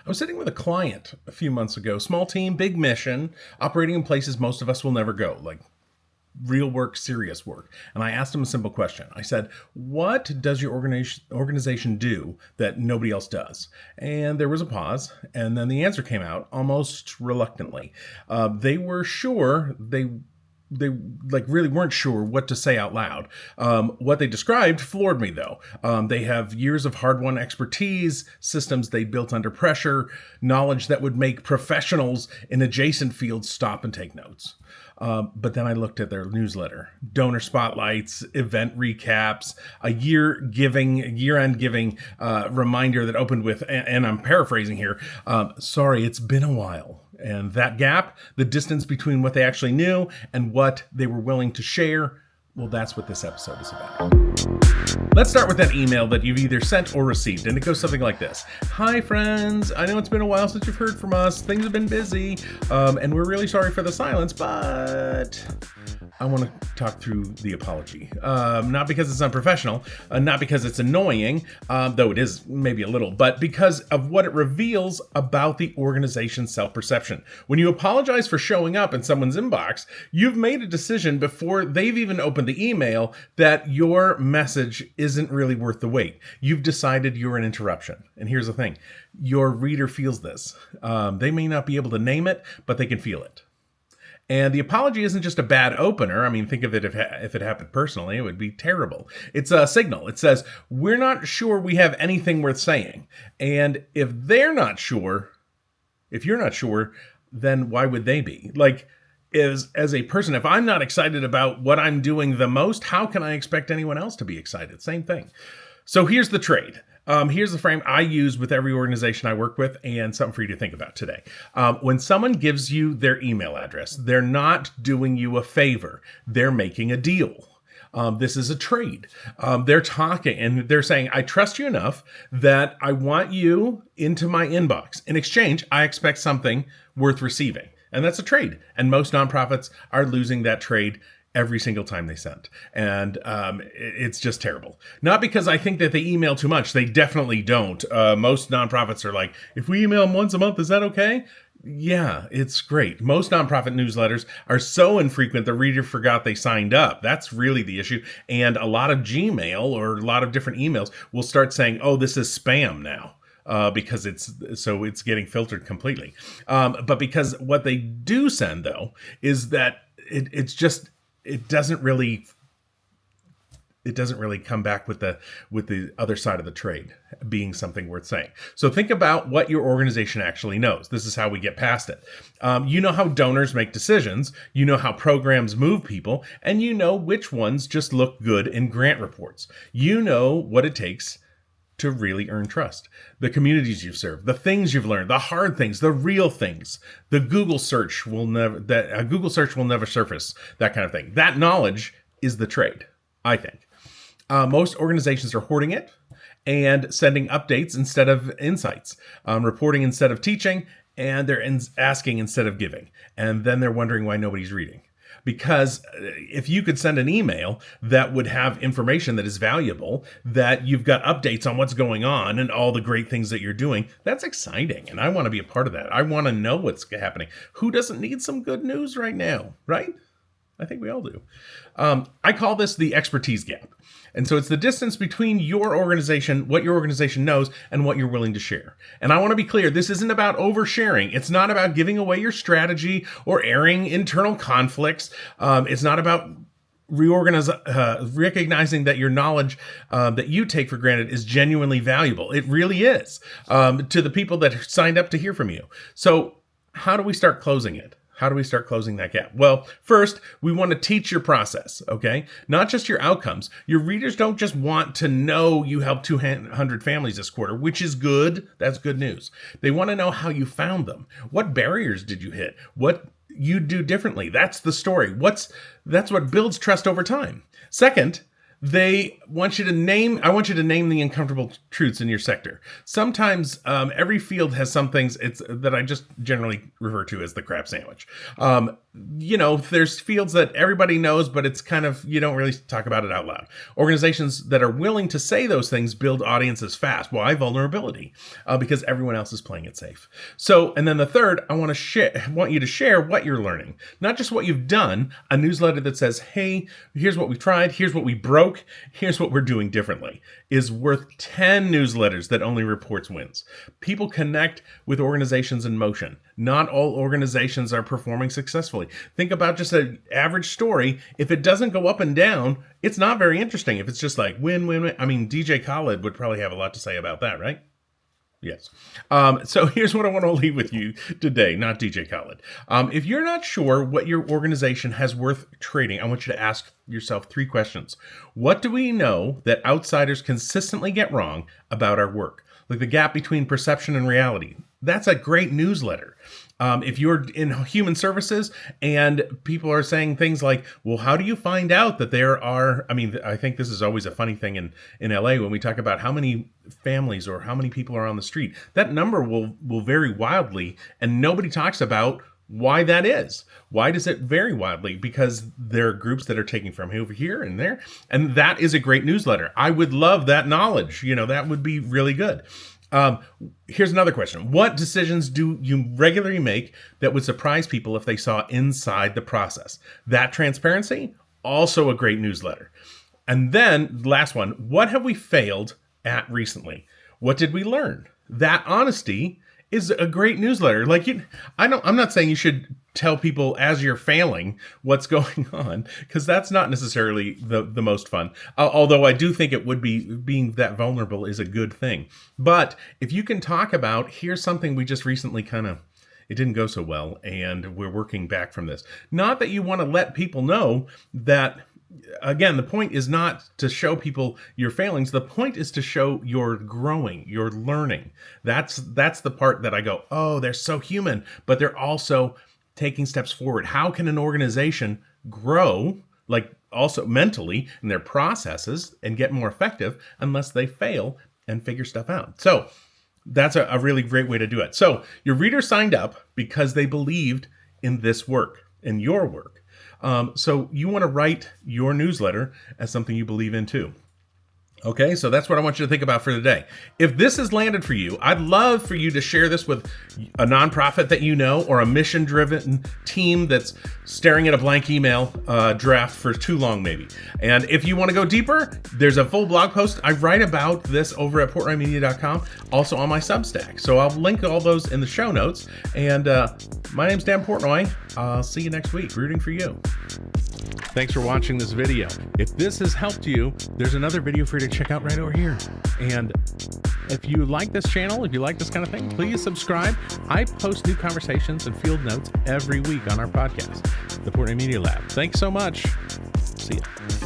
I was sitting with a client a few months ago, small team, big mission, operating in places most of us will never go, like real work, serious work. And I asked him a simple question. I said, what does your organization do that nobody else does? And there was a pause. And then the answer came out almost reluctantly. They were sure they like really weren't sure what to say out loud. What they described floored me though. They have years of hard-won expertise, systems they built under pressure, knowledge that would make professionals in adjacent fields stop and take notes. But then I looked at their newsletter, donor spotlights, event recaps, a year-end giving reminder that opened with, and I'm paraphrasing here, sorry, it's been a while. And that gap, the distance between what they actually knew and what they were willing to share, well, that's what this episode is about. Let's start with that email that you've either sent or received, and it goes something like this. Hi, friends. I know it's been a while since you've heard from us. Things have been busy, and we're really sorry for the silence, but I want to talk through the apology. Not because it's unprofessional, not because it's annoying, though it is maybe a little, but because of what it reveals about the organization's self-perception. When you apologize for showing up in someone's inbox, you've made a decision before they've even opened the email that your message isn't really worth the wait. You've decided you're an interruption. And here's the thing. Your reader feels this. They may not be able to name it, but they can feel it. And the apology isn't just a bad opener. I mean, think of it if it happened personally, it would be terrible. It's a signal. It says, we're not sure we have anything worth saying. And if they're not sure, if you're not sure, then why would they be? Like, as a person, if I'm not excited about what I'm doing the most, how can I expect anyone else to be excited? Same thing. So here's the trade. Here's the frame I use with every organization I work with, and something for you to think about today. When someone gives you their email address, they're not doing you a favor. They're making a deal. This is a trade. They're talking and they're saying, I trust you enough that I want you into my inbox. In exchange, I expect something worth receiving. And that's a trade. And most nonprofits are losing that trade every single time they send. And it's just terrible. Not because I think that they email too much. They definitely don't. Most nonprofits are like, if we email them once a month, is that okay? Yeah, it's great. Most nonprofit newsletters are so infrequent the reader forgot they signed up. That's really the issue. And a lot of Gmail or a lot of different emails will start saying, oh, this is spam now. Because it's getting filtered completely. But because what they do send though is that it doesn't really come back with the other side of the trade being something worth saying. So think about what your organization actually knows. This is how we get past it. You know how donors make decisions. You know how programs move people, and you know which ones just look good in grant reports. You know what it takes to really earn trust. The communities you've served, the things you've learned, the hard things, the real things. The Google search will never surface, that kind of thing. That knowledge is the trade, I think. Most organizations are hoarding it and sending updates instead of insights, reporting instead of teaching, and they're asking instead of giving. And then they're wondering why nobody's reading. Because if you could send an email that would have information that is valuable, that you've got updates on what's going on and all the great things that you're doing, that's exciting. And I want to be a part of that. I want to know what's happening. Who doesn't need some good news right now, right? I think we all do. I call this the expertise gap. And so it's the distance between your organization, what your organization knows, and what you're willing to share. And I want to be clear, this isn't about oversharing. It's not about giving away your strategy or airing internal conflicts. It's not about recognizing that your knowledge that you take for granted is genuinely valuable. It really is, to the people that signed up to hear from you. So how do we start closing it? How do we start closing that gap? Well, first, we want to teach your process, okay? Not just your outcomes. Your readers don't just want to know you helped 200 families this quarter, which is good. That's good news. They want to know how you found them. What barriers did you hit? What you do differently? That's the story. That's what builds trust over time. Second, I want you to name the uncomfortable truths in your sector. Sometimes every field has some things that I just generally refer to as the crap sandwich. There's fields that everybody knows, but it's kind of, you don't really talk about it out loud. Organizations that are willing to say those things build audiences fast. Why? Vulnerability, because everyone else is playing it safe. So, and then the third, I want you to share what you're learning, not just what you've done. A newsletter that says, hey, here's what we tried, here's what we broke, here's what we're doing differently, is worth 10 newsletters that only reports wins. People connect with organizations in motion. Not all organizations are performing successfully. Think about just an average story. If it doesn't go up and down, it's not very interesting. If it's just like win, win, win. I mean, DJ Khaled would probably have a lot to say about that, right? Yes. So here's what I want to leave with you today, not DJ Khaled. If you're not sure what your organization has worth trading, I want you to ask yourself 3 questions. What do we know that outsiders consistently get wrong about our work? Like the gap between perception and reality. That's a great newsletter. If you're in human services and people are saying things like, well, how do you find out that there are, I think this is always a funny thing in LA when we talk about how many families or how many people are on the street. That number will vary wildly, and nobody talks about why that is. Why does it vary wildly? Because there are groups that are taking from over here and there, and that is a great newsletter. I would love that knowledge. That would be really good. Here's another question. What decisions do you regularly make that would surprise people if they saw inside the process? That transparency, also a great newsletter. And then last one, what have we failed at recently? What did we learn? That honesty is a great newsletter. I'm not saying you should tell people as you're failing what's going on, because that's not necessarily the most fun. Although I do think it would be, being that vulnerable is a good thing. But if you can talk about, here's something we just recently it didn't go so well, and we're working back from this. Not that you want to let people know that. Again, the point is not to show people your failings. The point is to show you're growing, you're learning. That's the part that I go, oh, they're so human, but they're also taking steps forward. How can an organization grow, like also mentally in their processes, and get more effective unless they fail and figure stuff out? So that's a really great way to do it. So your readers signed up because they believed in this work, in your work. So you want to write your newsletter as something you believe in too. Okay, so that's what I want you to think about for today. If this has landed for you, I'd love for you to share this with a nonprofit that you know, or a mission-driven team that's staring at a blank email draft for too long, maybe. And if you want to go deeper, there's a full blog post. I write about this over at portnoymedia.com, also on my Substack. So I'll link all those in the show notes. And my name's Dan Portnoy. I'll see you next week, rooting for you. Thanks for watching this video. If this has helped you, there's another video for you to check out right over here. And if you like this channel, if you like this kind of thing, please subscribe. I post new conversations and field notes every week on our podcast, the Portnoy Media Lab. Thanks so much. See ya.